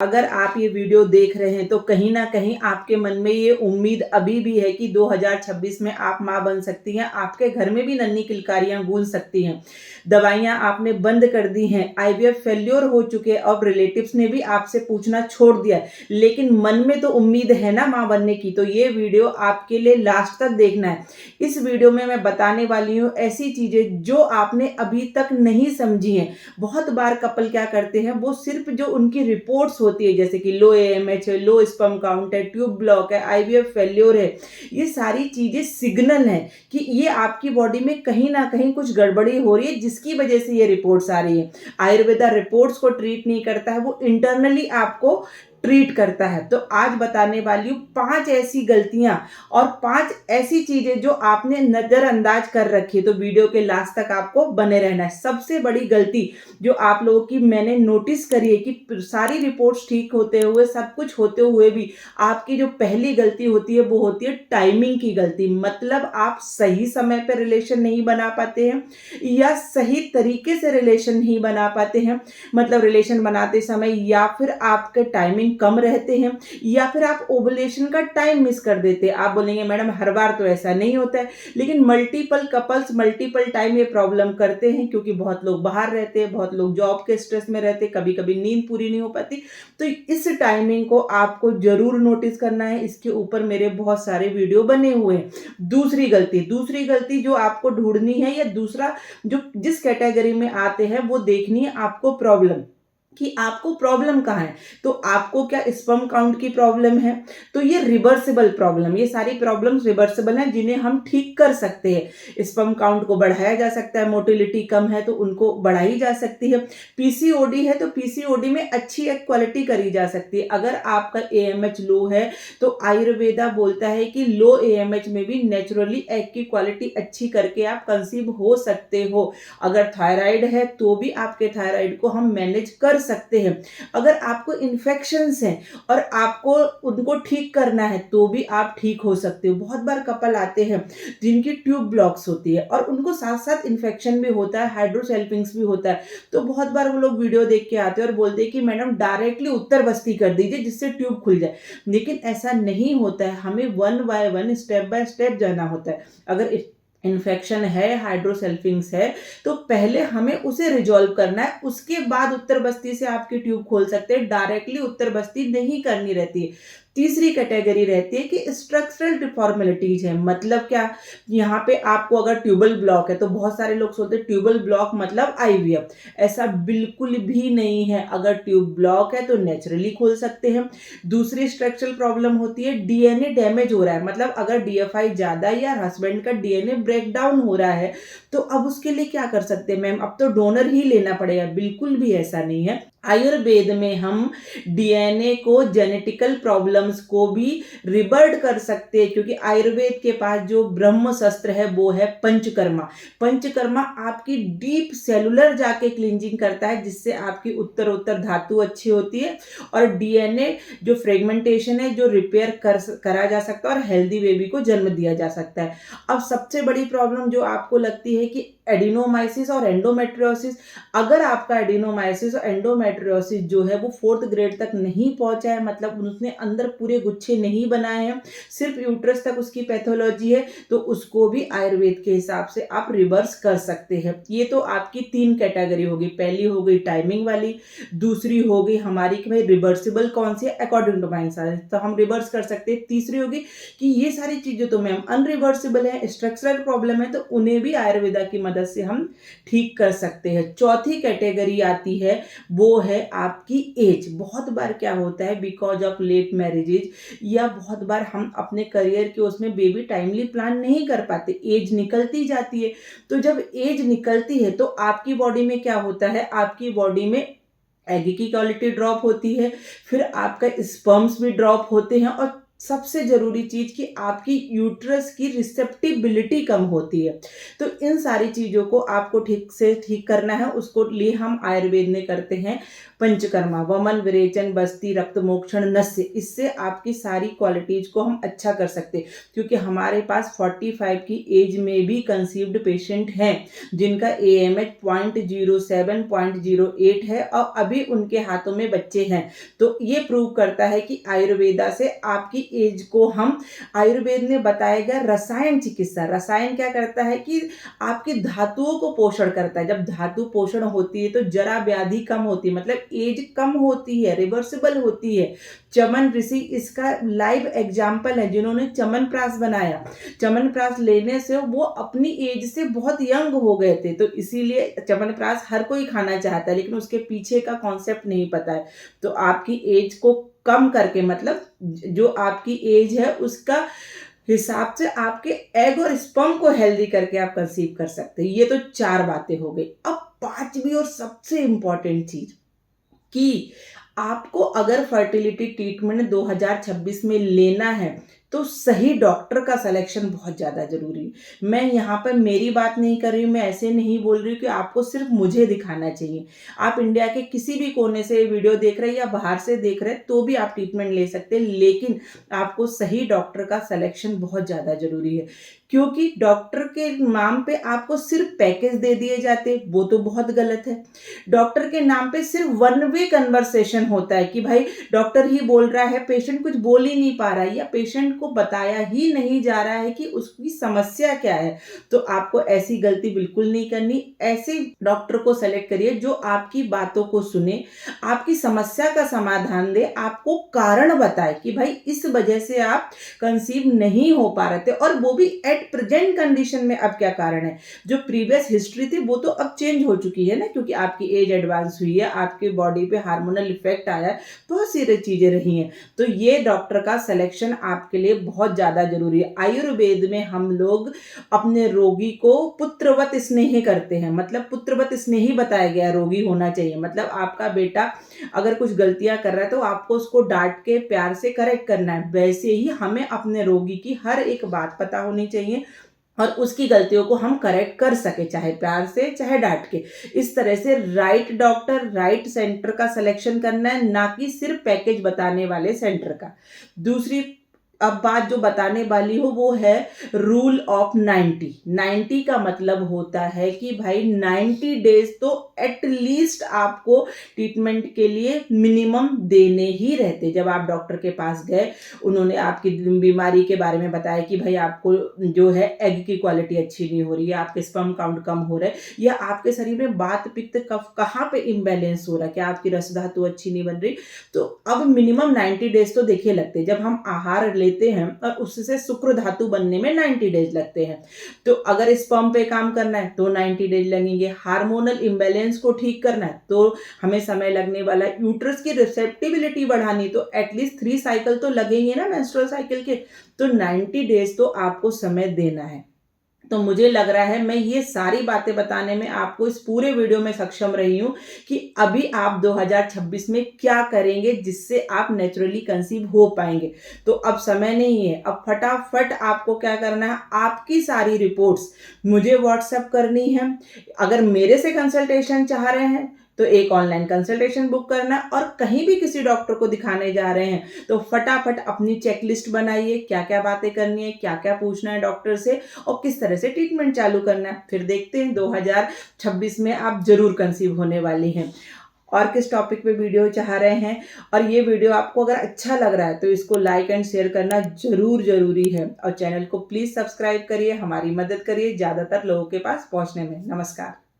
अगर आप ये वीडियो देख रहे हैं तो कहीं न कहीं आपके मन में ये उम्मीद अभी भी है कि 2026 में आप माँ बन सकती हैं, आपके घर में भी नन्ही किलकारियाँ गूँज सकती हैं। दवाइयाँ आपने बंद कर दी हैं, आईवीएफ फेल्योर हो चुके हैं, अब रिलेटिव्स ने भी आपसे पूछना छोड़ दिया है, लेकिन मन में तो उम्मीद है ना माँ बनने की, तो ये वीडियो आपके लिए लास्ट तक देखना है। इस वीडियो में मैं बताने वाली हूँ ऐसी चीज़ें जो आपने अभी तक नहीं समझी हैं। बहुत बार कपल क्या करते हैं, वो सिर्फ़ जो उनकी रिपोर्ट्स होती है जैसे कि लो एएमएच है, लो स्पर्म काउंट है, ट्यूब ब्लॉक है, आईवीएफ फेल्योर है, ये सारी चीज़ें सिग्नल हैं कि ये आपकी बॉडी में कहीं न कहीं कुछ गड़बड़ी हो रही है जिसकी वजह से ये रिपोर्ट्स आ रही है। आयुर्वेदा रिपोर्ट्स को ट्रीट नहीं करता है, वो इंटरनली आपको ट्रीट करता है। तो आज बताने वाली हूँ 5 ऐसी गलतियाँ और 5 ऐसी चीज़ें जो आपने नज़रअंदाज कर रखी है, तो वीडियो के लास्ट तक आपको बने रहना है। सबसे बड़ी गलती जो आप लोगों की मैंने नोटिस करी है कि सारी रिपोर्ट्स ठीक होते हुए, सब कुछ होते हुए भी आपकी जो पहली गलती होती है वो होती है टाइमिंग की गलती। मतलब आप सही समय पे रिलेशन नहीं बना पाते हैं या सही तरीके से रिलेशन नहीं बना पाते हैं। मतलब रिलेशन बनाते समय या फिर आपके टाइमिंग कम रहते हैं या फिर आप ओवुलेशन का टाइम मिस कर देते हैं। आप बोलेंगे मैडम हर बार तो ऐसा नहीं होता है, लेकिन मल्टीपल कपल्स मल्टीपल टाइम ये प्रॉब्लम करते हैं क्योंकि बहुत लोग बाहर रहते हैं, बहुत लोग जॉब के स्ट्रेस में रहते हैं, कभी कभी नींद पूरी नहीं हो पाती। तो इस टाइमिंग को आपको जरूर नोटिस करना है, इसके ऊपर मेरे बहुत सारे वीडियो बने हुए हैं। दूसरी गलती जो आपको ढूंढनी है या दूसरा जो जिस कैटेगरी में आते हैं वो देखनी है आपको प्रॉब्लम कि आपको प्रॉब्लम कहाँ है। तो आपको क्या स्पर्म काउंट की प्रॉब्लम है, तो ये रिवर्सिबल प्रॉब्लम, ये सारी प्रॉब्लम्स रिवर्सिबल हैं जिन्हें हम ठीक कर सकते हैं। स्पर्म काउंट को बढ़ाया जा सकता है, मोटिलिटी कम है तो उनको बढ़ाई जा सकती है। पीसीओडी है तो पीसीओडी में अच्छी एग क्वालिटी करी जा सकती है। अगर आपका एएमएच लो है तो आयुर्वेदा बोलता है कि लो एएमएच में भी नेचुरली एग की क्वालिटी अच्छी करके आप कंसीव हो सकते हो। अगर थायराइड है तो भी आपके थायराइड को हम मैनेज कर सकते हैं। अगर आपको इन्फेक्शंस हैं और आपको उनको ठीक करना है तो भी आप ठीक हो सकते हो। बहुत बार कपल आते हैं जिनकी ट्यूब ब्लॉक्स होती है और उनको साथ साथ इन्फेक्शन भी होता है, हाइड्रोसेल्फिंग्स भी होता है। तो बहुत बार वो लोग वीडियो देख के आते हैं और बोलते हैं कि मैडम डायरेक्टली उत्तर बस्ती कर दीजिए जिससे ट्यूब खुल जाए, लेकिन ऐसा नहीं होता है। हमें one by one step by step जाना होता है। अगर इन्फेक्शन है, हाइड्रोसेल्फिंग्स है, तो पहले हमें उसे रिजॉल्व करना है, उसके बाद उत्तर बस्ती से आपकी ट्यूब खोल सकते हैं। डायरेक्टली उत्तर बस्ती नहीं करनी रहती है। तीसरी कैटेगरी रहती है कि स्ट्रक्चरल डिफॉर्मेलिटीज है। मतलब क्या, यहाँ पे आपको अगर ट्यूबल ब्लॉक है तो बहुत सारे लोग सोचते हैं ट्यूबल ब्लॉक मतलब आईवीएफ। ऐसा बिल्कुल भी नहीं है। अगर ट्यूब ब्लॉक है तो नेचुरली खोल सकते हैं। दूसरी स्ट्रक्चरल प्रॉब्लम होती है डीएनए डैमेज हो रहा है, मतलब अगर डीएफआई ज्यादा या हस्बैंड का डीएनए ब्रेक डाउन हो रहा है तो अब उसके लिए क्या कर सकते हैं मैम, अब तो डोनर ही लेना पड़ेगा। बिल्कुल भी ऐसा नहीं है। आयुर्वेद में हम डीएनए को, जेनेटिकल प्रॉब्लम्स को भी रिवर्ट कर सकते हैं, क्योंकि आयुर्वेद के पास जो ब्रह्म शस्त्र है वो है पंचकर्मा। पंचकर्मा आपकी डीप सेलुलर जाके क्लींजिंग करता है जिससे आपकी उत्तर धातु अच्छी होती है और डीएनए जो फ्रेगमेंटेशन है जो रिपेयर करा जा सकता है और हेल्दी बेबी को जन्म दिया जा सकता है। अब सबसे बड़ी प्रॉब्लम जो आपको लगती है कि एडिनोमाइसिस और एंडोमेट्रियोसिस, अगर आपका एडिनोमाइसिस और एंडोमेट्रियोसिस जो है वो 4th ग्रेड तक नहीं पहुंचा है, मतलब उसने अंदर पूरे गुच्छे नहीं बनाए हैं, सिर्फ यूट्रस तक उसकी पैथोलॉजी है, तो उसको भी आयुर्वेद के हिसाब से आप रिवर्स कर सकते हैं। ये तो आपकी 3 कैटेगरी होगी। पहली हो गई टाइमिंग वाली, दूसरी हो गई हमारी कि भाई रिवर्सिबल कौन सी है अकॉर्डिंग टू माई साइंस, तो हम रिवर्स कर सकते हैं। तीसरी होगी कि ये सारी चीजें तो मैम अनरिवर्सिबल है, स्ट्रक्चरल प्रॉब्लम है, तो उन्हें भी आयुर्वेदा की मदद से हम ठीक कर सकते हैं। चौथी कैटेगरी आती है वो है आपकी एज। बहुत बार क्या होता है, बिकॉज ऑफ लेट मैरिजेज या बहुत बार हम अपने करियर के उसमें बेबी टाइमली प्लान नहीं कर पाते, एज निकलती जाती है। तो जब एज निकलती है तो आपकी बॉडी में क्या होता है, आपकी बॉडी में एग की क्वालिटी ड्रॉप होती है, फिर आपका स्पर्म्स भी ड्रॉप होते हैं और सबसे ज़रूरी चीज़ कि आपकी यूट्रस की रिसेप्टिबिलिटी कम होती है। तो इन सारी चीज़ों को आपको ठीक से ठीक करना है, उसको लिए हम आयुर्वेद में करते हैं पंचकर्मा, वमन, विरेचन, बस्ती, रक्त मोक्षण, नस्य। इससे आपकी सारी क्वालिटीज़ को हम अच्छा कर सकते हैं, क्योंकि हमारे पास 45 की एज में भी कंसीव्ड पेशेंट हैं जिनका AMH 0.07 0.08 है और अभी उनके हाथों में बच्चे हैं। तो ये प्रूव करता है कि आयुर्वेदा से आपकी एज को हम, आयुर्वेद ने बताया गया रसायन चिकित्सा। रसायन क्या करता है कि आपकी धातुओं को पोषण करता है। जब धातु पोषण होती है तो जरा व्याधि कम होती है, मतलब एज कम होती है, रिवर्सिबल होती है। चमन ऋषि इसका लाइव एग्जाम्पल है, जिन्होंने चमनप्राश बनाया। चमनप्राश लेने से वो अपनी एज से बहुत यंग हो गए थे। तो इसीलिए चमनप्राश हर कोई खाना चाहता है, लेकिन उसके पीछे का कॉन्सेप्ट नहीं पता है। तो आपकी एज को कम करके, मतलब जो आपकी एज है उसका हिसाब से आपके एग और स्पर्म को हेल्दी करके आप कंसीव कर सकते हैं। ये तो 4 बातें हो गई। अब 5वीं और सबसे इंपॉर्टेंट चीज कि आपको अगर फर्टिलिटी ट्रीटमेंट 2026 में लेना है तो सही डॉक्टर का सिलेक्शन बहुत ज़्यादा ज़रूरी है। मैं यहाँ पर मेरी बात नहीं कर रही हूँ, मैं ऐसे नहीं बोल रही हूँ कि आपको सिर्फ मुझे दिखाना चाहिए। आप इंडिया के किसी भी कोने से वीडियो देख रहे हैं या बाहर से देख रहे हैं तो भी आप ट्रीटमेंट ले सकते हैं, लेकिन आपको सही डॉक्टर का सिलेक्शन बहुत ज़्यादा ज़रूरी है। क्योंकि डॉक्टर के नाम पे आपको सिर्फ पैकेज दे दिए जाते, वो तो बहुत गलत है। डॉक्टर के नाम पे सिर्फ वन वे कन्वर्सेशन होता है कि भाई डॉक्टर ही बोल रहा है, पेशेंट कुछ बोल ही नहीं पा रहा है, या पेशेंट को बताया ही नहीं जा रहा है कि उसकी समस्या क्या है। तो आपको ऐसी गलती बिल्कुल नहीं करनी। ऐसे डॉक्टर को सेलेक्ट करिए जो आपकी बातों को सुने, आपकी समस्या का समाधान दे, आपको कारण बताए कि भाई इस वजह से आप कंसीव नहीं हो पा रहे थे, और वो भी एट प्रेजेंट कंडीशन में। अब क्या कारण है? जो प्रीवियस हिस्ट्री थी वो तो अब चेंज हो चुकी है ना, क्योंकि आपकी एज एडवांस हुई है, आपके बॉडी पे हार्मोनल इफेक्ट आया है, बहुत सारी चीजें रही हैं। तो ये डॉक्टर का सिलेक्शन आपके लिए बहुत ज्यादा जरूरी है। आयुर्वेद में हम लोग अपने रोगी को पुत्रवत स्नेह करते हैं, मतलब पुत्रवत स्नेही बताया गया रोगी होना चाहिए। मतलब आपका बेटा अगर कुछ गलतियां कर रहा है तो आपको उसको डांट के प्यार से करेक्ट करना है। वैसे ही हमें अपने रोगी की हर एक बात पता होनी चाहिए और उसकी गलतियों को हम करेक्ट कर सके, चाहे प्यार से चाहे डांट के। इस तरह से राइट डॉक्टर, राइट सेंटर का सिलेक्शन करना है, ना कि सिर्फ पैकेज बताने वाले सेंटर का। दूसरी अब बात जो बताने वाली हो वो है रूल ऑफ 90 का मतलब होता है कि भाई 90 डेज तो एटलीस्ट आपको ट्रीटमेंट के लिए मिनिमम देने ही रहते। जब आप डॉक्टर के पास गए, उन्होंने आपकी बीमारी के बारे में बताया कि भाई आपको जो है एग की क्वालिटी अच्छी नहीं हो रही है, आपके स्पर्म काउंट कम हो रहा है, या आपके शरीर में वात पित्त कफ कहाँ पे इम्बैलेंस हो रहा है, क्या आपकी रस धातु अच्छी नहीं बन रही। तो अब मिनिमम 90 डेज तो देखिए लगते हैं। जब हम आहार लेते हैं और उससे शुक्र धातु बनने में 90 डेज लगते हैं। तो अगर स्पर्म पे काम करना है तो 90 डेज लगेंगे। हार्मोनल इम्बैलेंस को ठीक करना है तो हमें समय लगने वाला। यूट्रस की रिसेप्टिबिलिटी बढ़ानी तो एटलीस्ट 3 साइकिल तो लगेंगे ना मेंस्ट्रुअल साइकिल के। तो 90 डेज तो आपको समय देना है। तो मुझे लग रहा है मैं ये सारी बातें बताने में आपको इस पूरे वीडियो में सक्षम रही हूं कि अभी आप 2026 में क्या करेंगे जिससे आप नेचुरली कंसीव हो पाएंगे। तो अब समय नहीं है, अब फटाफट आपको क्या करना है, आपकी सारी रिपोर्ट्स मुझे व्हाट्सएप करनी है। अगर मेरे से कंसल्टेशन चाह रहे हैं तो एक ऑनलाइन कंसल्टेशन बुक करना, और कहीं भी किसी डॉक्टर को दिखाने जा रहे हैं तो फटाफट अपनी चेकलिस्ट बनाइए, क्या क्या बातें करनी है, क्या क्या पूछना है डॉक्टर से, और किस तरह से ट्रीटमेंट चालू करना है। फिर देखते हैं 2026 में आप जरूर कंसीव होने वाली हैं। और किस टॉपिक पे वीडियो चाह रहे हैं, और ये वीडियो आपको अगर अच्छा लग रहा है तो इसको लाइक एंड शेयर करना जरूर जरूरी है, और चैनल को प्लीज सब्सक्राइब करिए, हमारी मदद करिए ज़्यादातर लोगों के पास पहुंचने में। नमस्कार।